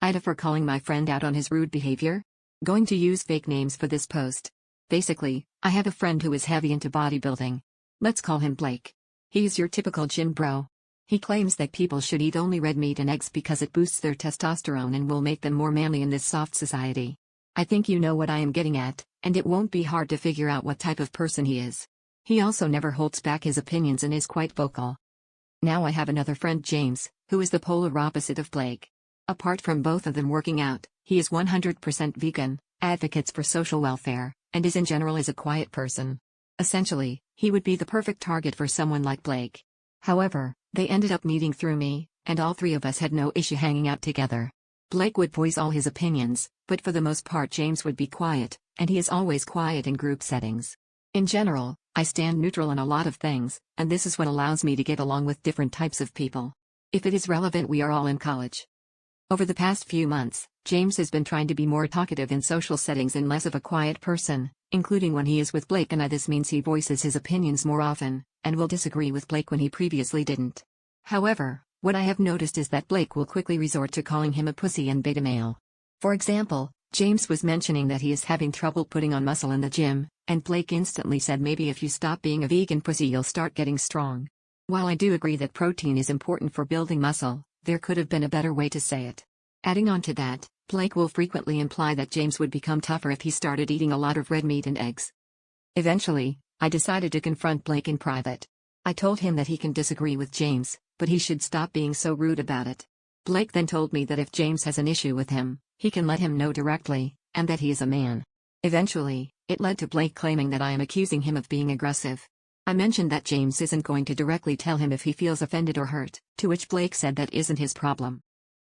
Ida for calling my friend out on his rude behavior? Going to use fake names for this post. Basically, I have a friend who is heavy into bodybuilding. Let's call him Blake. He's your typical gym bro. He claims that people should eat only red meat and eggs because it boosts their testosterone and will make them more manly in this soft society. I think you know what I am getting at, and it won't be hard to figure out what type of person he is. He also never holds back his opinions and is quite vocal. Now I have another friend, James, who is the polar opposite of Blake. Apart from both of them working out, he is 100% vegan, advocates for social welfare, and is in general a quiet person. Essentially, he would be the perfect target for someone like Blake. However, they ended up meeting through me, and all three of us had no issue hanging out together. Blake would voice all his opinions, but for the most part James would be quiet, and he is always quiet in group settings. In general, I stand neutral on a lot of things, and this is what allows me to get along with different types of people. If it is relevant, we are all in college. Over the past few months, James has been trying to be more talkative in social settings and less of a quiet person, including when he is with Blake and I. This means he voices his opinions more often, and will disagree with Blake when he previously didn't. However, what I have noticed is that Blake will quickly resort to calling him a pussy and beta male. For example, James was mentioning that he is having trouble putting on muscle in the gym, and Blake instantly said maybe if you stop being a vegan pussy you'll start getting strong. While I do agree that protein is important for building muscle, there could have been a better way to say it. Adding on to that, Blake will frequently imply that James would become tougher if he started eating a lot of red meat and eggs. Eventually, I decided to confront Blake in private. I told him that he can disagree with James, but he should stop being so rude about it. Blake then told me that if James has an issue with him, he can let him know directly, and that he is a man. Eventually, it led to Blake claiming that I am accusing him of being aggressive. I mentioned that James isn't going to directly tell him if he feels offended or hurt, to which Blake said that isn't his problem.